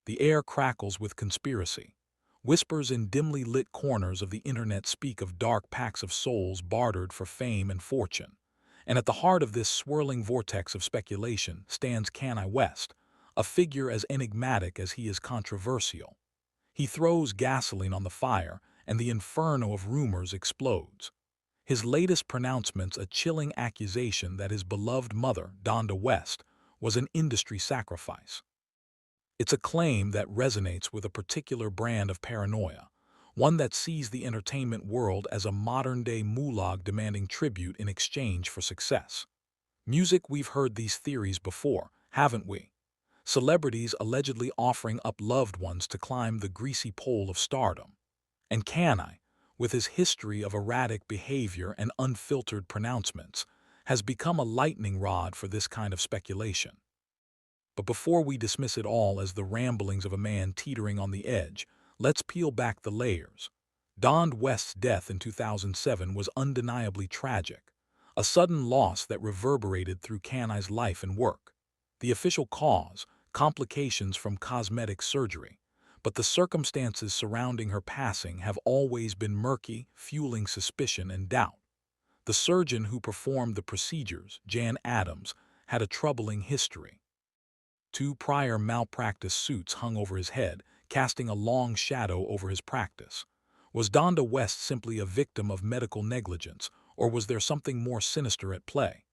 The air crackles with conspiracy. Whispers in dimly lit corners of the internet speak of dark packs of souls bartered for fame and fortune. And at the heart of this swirling vortex of speculation stands Kanye West, a figure as enigmatic as he is controversial. He throws gasoline on the fire, and the inferno of rumors explodes. His latest pronouncements a chilling accusation that his beloved mother, Donda West, was an industry sacrifice. It's a claim that resonates with a particular brand of paranoia, one that sees the entertainment world as a modern-day mullah demanding tribute in exchange for success. Music, we've heard these theories before, haven't we? Celebrities allegedly offering up loved ones to climb the greasy pole of stardom. And Kanye, with his history of erratic behavior and unfiltered pronouncements, has become a lightning rod for this kind of speculation. But before we dismiss it all as the ramblings of a man teetering on the edge, let's peel back the layers. Donda West's death in 2007 was undeniably tragic, a sudden loss that reverberated through Kanye's life and work. The official cause, complications from cosmetic surgery, but the circumstances surrounding her passing have always been murky, fueling suspicion and doubt. The surgeon who performed the procedures, Jan Adams, had a troubling history. 2 prior malpractice suits hung over his head, casting a long shadow over his practice. Was Donda West simply a victim of medical negligence, or was there something more sinister at play?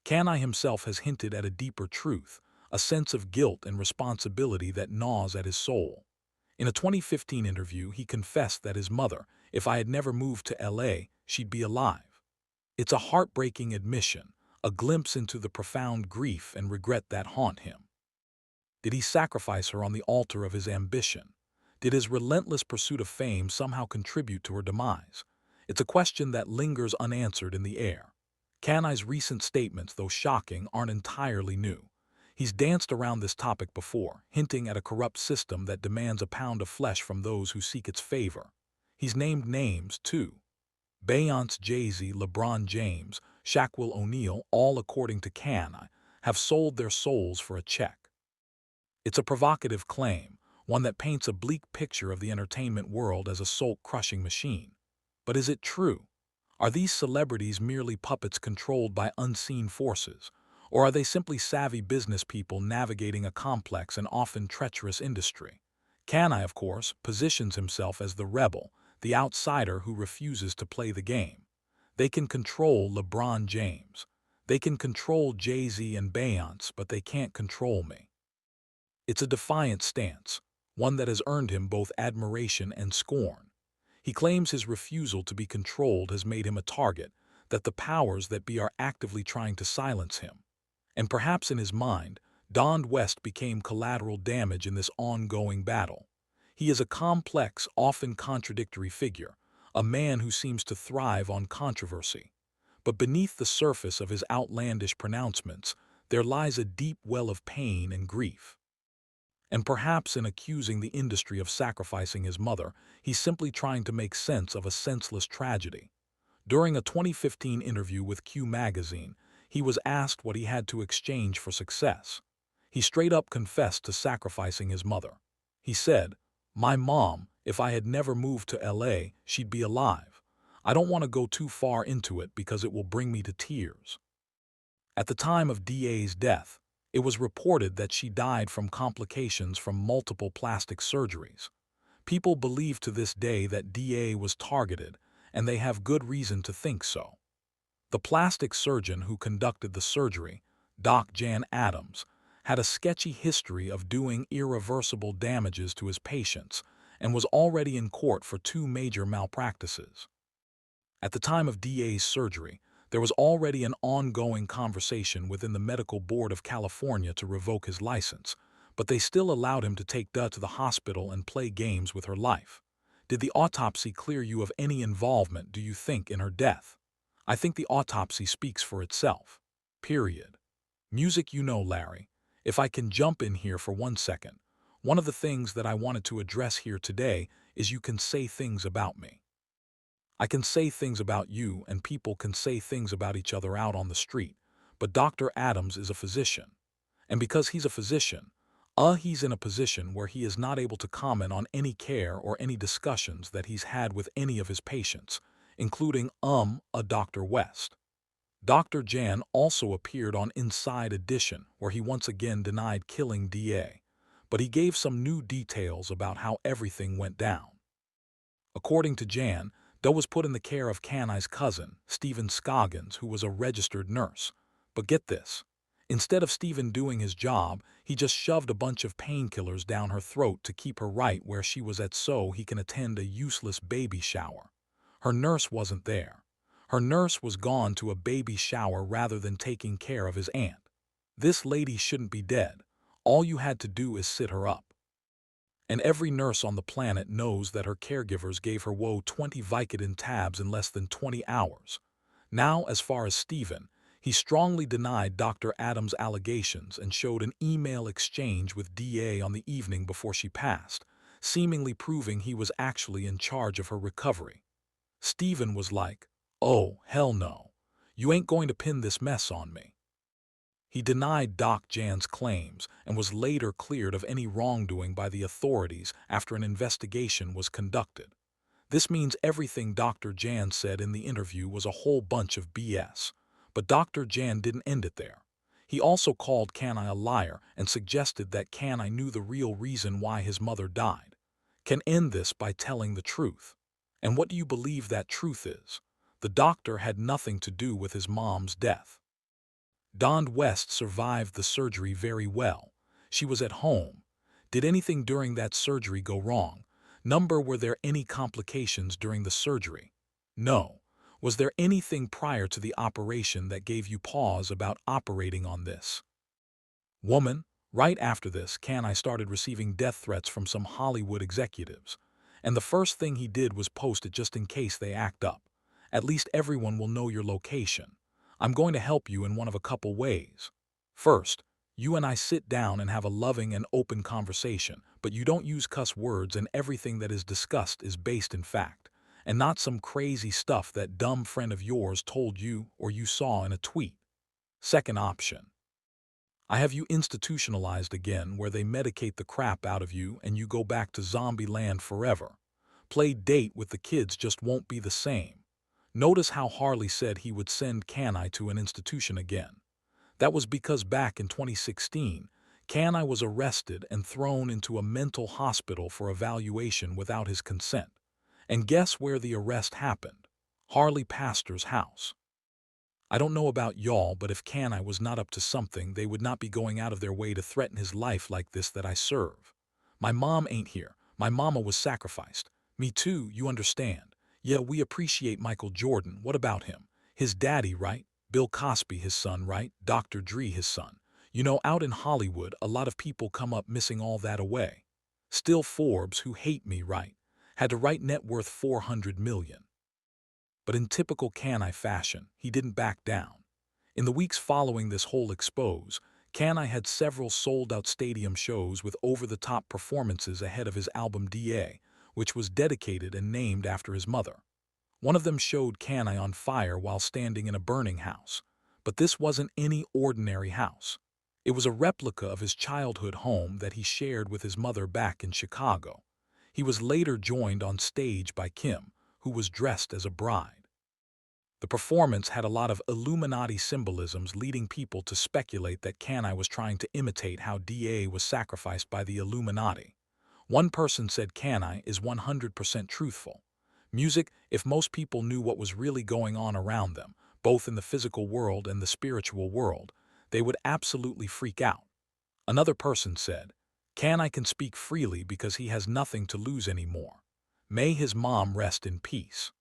Kanye himself has hinted at a deeper truth, a sense of guilt and responsibility that gnaws at his soul. In a 2015 interview, he confessed that his mother, "If I had never moved to LA, she'd be alive." It's a heartbreaking admission, a glimpse into the profound grief and regret that haunt him. Did he sacrifice her on the altar of his ambition? Did his relentless pursuit of fame somehow contribute to her demise? It's a question that lingers unanswered in the air. Kanye's recent statements, though shocking, aren't entirely new. He's danced around this topic before, hinting at a corrupt system that demands a pound of flesh from those who seek its favor. He's named names, too. Beyonce, Jay-Z, LeBron James, Shaquille O'Neal, all according to Kanye, have sold their souls for a check. It's a provocative claim, one that paints a bleak picture of the entertainment world as a soul-crushing machine. But is it true? Are these celebrities merely puppets controlled by unseen forces, or are they simply savvy business people navigating a complex and often treacherous industry? Kanye, of course, positions himself as the rebel, the outsider who refuses to play the game. They can control LeBron James. They can control Jay-Z and Beyonce, but they can't control me. It's a defiant stance, one that has earned him both admiration and scorn. He claims his refusal to be controlled has made him a target, that the powers that be are actively trying to silence him. And perhaps in his mind, Donda West became collateral damage in this ongoing battle. He is a complex, often contradictory figure, a man who seems to thrive on controversy. But beneath the surface of his outlandish pronouncements, there lies a deep well of pain and grief. And perhaps in accusing the industry of sacrificing his mother, he's simply trying to make sense of a senseless tragedy. During a 2015 interview with Q magazine, he was asked what he had to exchange for success. He straight up confessed to sacrificing his mother. He said, "My mom, if I had never moved to LA, she'd be alive. I don't want to go too far into it because it will bring me to tears." At the time of DA's death, it was reported that she died from complications from multiple plastic surgeries. People believe to this day that DA was targeted, and they have good reason to think so. The plastic surgeon who conducted the surgery, Doc Jan Adams, had a sketchy history of doing irreversible damages to his patients and was already in court for 2 major malpractices. At the time of DA's surgery, there was already an ongoing conversation within the Medical Board of California to revoke his license, but they still allowed him to take Da to the hospital and play games with her life. Did the autopsy clear you of any involvement, do you think, in her death? I think the autopsy speaks for itself. Period. Music, Larry. If I can jump in here for 1 second, one of the things that I wanted to address here today is you can say things about me. I can say things about you, and people can say things about each other out on the street, but Dr. Adams is a physician. And because he's a physician, He's in a position where he is not able to comment on any care or any discussions that he's had with any of his patients, including, a Dr. West. Dr. Jan also appeared on Inside Edition, where he once again denied killing DA, but he gave some new details about how everything went down. According to Jan, Doe was put in the care of Kanye's cousin, Stephen Scoggins, who was a registered nurse. But get this. Instead of Stephen doing his job, he just shoved a bunch of painkillers down her throat to keep her right where she was at so he can attend a useless baby shower. Her nurse wasn't there. Her nurse was gone to a baby shower rather than taking care of his aunt. This lady shouldn't be dead. All you had to do is sit her up. And every nurse on the planet knows that her caregivers gave her woe 20 Vicodin tabs in less than 20 hours. Now, as far as Stephen, he strongly denied Dr. Adams' allegations and showed an email exchange with DA on the evening before she passed, seemingly proving he was actually in charge of her recovery. Stephen was like, "Oh, hell no. You ain't going to pin this mess on me." He denied Doc Jan's claims and was later cleared of any wrongdoing by the authorities after an investigation was conducted. This means everything Dr. Jan said in the interview was a whole bunch of BS. But Dr. Jan didn't end it there. He also called Kanye a liar and suggested that Kanye knew the real reason why his mother died. Can end this by telling the truth. And what do you believe that truth is? The doctor had nothing to do with his mom's death. Dawn West survived the surgery very well. She was at home. Did anything during that surgery go wrong? Were there any complications during the surgery? No. Was there anything prior to the operation that gave you pause about operating on this woman? Right after this, Kanye started receiving death threats from some Hollywood executives. And the first thing he did was post it just in case they act up. At least everyone will know your location. I'm going to help you in one of a couple ways. First, you and I sit down and have a loving and open conversation, but you don't use cuss words and everything that is discussed is based in fact, and not some crazy stuff that dumb friend of yours told you or you saw in a tweet. Second option. I have you institutionalized again where they medicate the crap out of you and you go back to zombie land forever. Play date with the kids just won't be the same. Notice how Harley said he would send Kanye to an institution again. That was because back in 2016, Kanye was arrested and thrown into a mental hospital for evaluation without his consent. And guess where the arrest happened? Harley Pastor's house. I don't know about y'all, but if Kanye was not up to something, they would not be going out of their way to threaten his life like this that I serve. My mom ain't here. My mama was sacrificed. Me too, you understand. Yeah, we appreciate Michael Jordan. What about him? His daddy, right? Bill Cosby, his son, right? Dr. Dre, his son. You know, out in Hollywood, a lot of people come up missing all that away. Still Forbes, who hate me, right? Had to write net worth 400 million. But in typical Kanye fashion, he didn't back down. In the weeks following this whole expose, Kanye had several sold-out stadium shows with over-the-top performances ahead of his album DA, which was dedicated and named after his mother. One of them showed Kanye on fire while standing in a burning house. But this wasn't any ordinary house. It was a replica of his childhood home that he shared with his mother back in Chicago. He was later joined on stage by Kim, who was dressed as a bride. The performance had a lot of Illuminati symbolisms, leading people to speculate that Kanye was trying to imitate how DA was sacrificed by the Illuminati. One person said Kanye is 100% truthful. Music, if most people knew what was really going on around them, both in the physical world and the spiritual world, they would absolutely freak out. Another person said, Kanye can speak freely because he has nothing to lose anymore. May his mom rest in peace.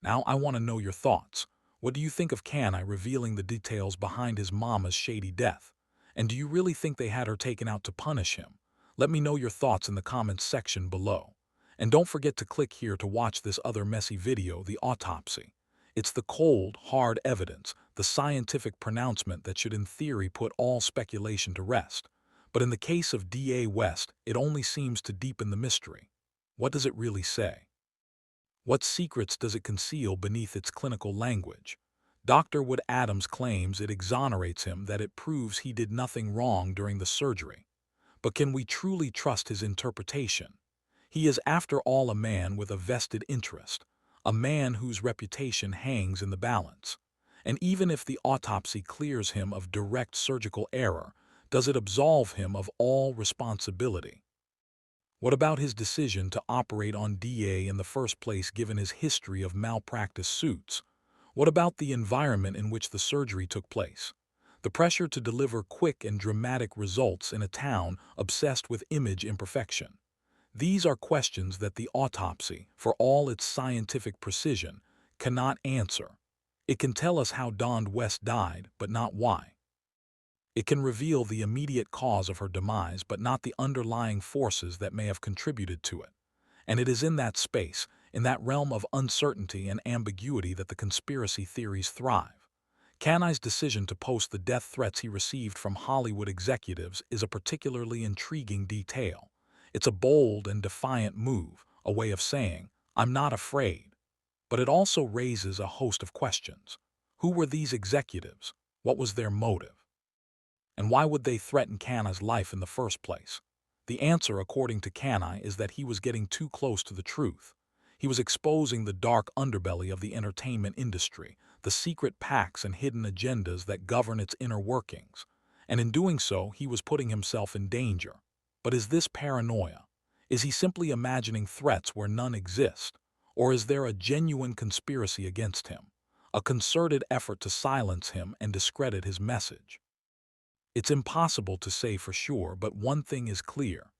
Now I want to know your thoughts. What do you think of Kanye revealing the details behind his mama's shady death? And do you really think they had her taken out to punish him? Let me know your thoughts in the comments section below. And don't forget to click here to watch this other messy video, the autopsy. It's the cold, hard evidence, the scientific pronouncement that should in theory put all speculation to rest. But in the case of D.A. West, it only seems to deepen the mystery. What does it really say? What secrets does it conceal beneath its clinical language? Dr. Wood Adams claims it exonerates him, that it proves he did nothing wrong during the surgery. But can we truly trust his interpretation? He is, after all, a man with a vested interest, a man whose reputation hangs in the balance. And even if the autopsy clears him of direct surgical error, does it absolve him of all responsibility? What about his decision to operate on DA in the first place given his history of malpractice suits? What about the environment in which the surgery took place? The pressure to deliver quick and dramatic results in a town obsessed with image imperfection. These are questions that the autopsy, for all its scientific precision, cannot answer. It can tell us how Dawn West died, but not why. It can reveal the immediate cause of her demise, but not the underlying forces that may have contributed to it. And it is in that space, in that realm of uncertainty and ambiguity, that the conspiracy theories thrive. Kanye's decision to post the death threats he received from Hollywood executives is a particularly intriguing detail. It's a bold and defiant move, a way of saying, "I'm not afraid." But it also raises a host of questions. Who were these executives? What was their motive? And why would they threaten Kanye's life in the first place? The answer, according to Kanye, is that he was getting too close to the truth. He was exposing the dark underbelly of the entertainment industry, the secret pacts and hidden agendas that govern its inner workings. And in doing so, he was putting himself in danger. But is this paranoia? Is he simply imagining threats where none exist? Or is there a genuine conspiracy against him? A concerted effort to silence him and discredit his message? It's impossible to say for sure, but one thing is clear.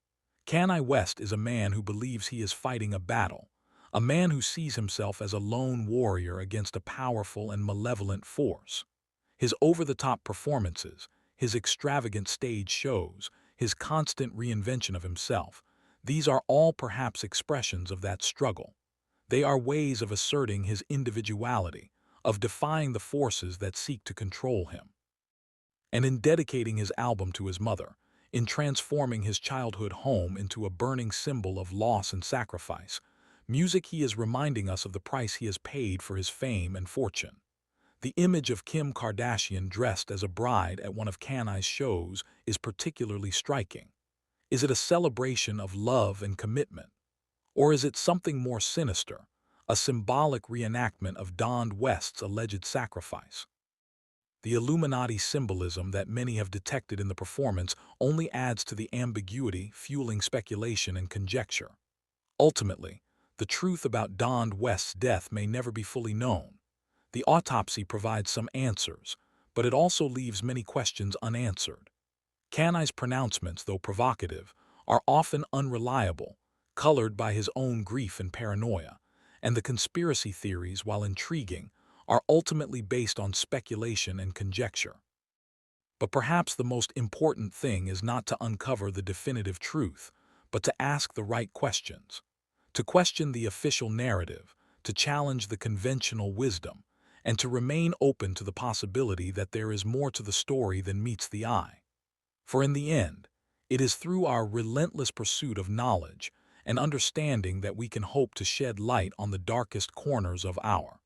Kanye West is a man who believes he is fighting a battle, a man who sees himself as a lone warrior against a powerful and malevolent force. His over-the-top performances, his extravagant stage shows, his constant reinvention of himself, these are all perhaps expressions of that struggle. They are ways of asserting his individuality, of defying the forces that seek to control him. And in dedicating his album to his mother, in transforming his childhood home into a burning symbol of loss and sacrifice, music, he is reminding us of the price he has paid for his fame and fortune. The image of Kim Kardashian dressed as a bride at one of Kanye's shows is particularly striking. Is it a celebration of love and commitment? Or is it something more sinister, a symbolic reenactment of Dawn West's alleged sacrifice? The Illuminati symbolism that many have detected in the performance only adds to the ambiguity, fueling speculation and conjecture. Ultimately, the truth about Dawn West's death may never be fully known. The autopsy provides some answers, but it also leaves many questions unanswered. Kanye's pronouncements, though provocative, are often unreliable, colored by his own grief and paranoia, and the conspiracy theories, while intriguing, are ultimately based on speculation and conjecture. But perhaps the most important thing is not to uncover the definitive truth, but to ask the right questions, to question the official narrative, to challenge the conventional wisdom, and to remain open to the possibility that there is more to the story than meets the eye. For in the end, it is through our relentless pursuit of knowledge and understanding that we can hope to shed light on the darkest corners of our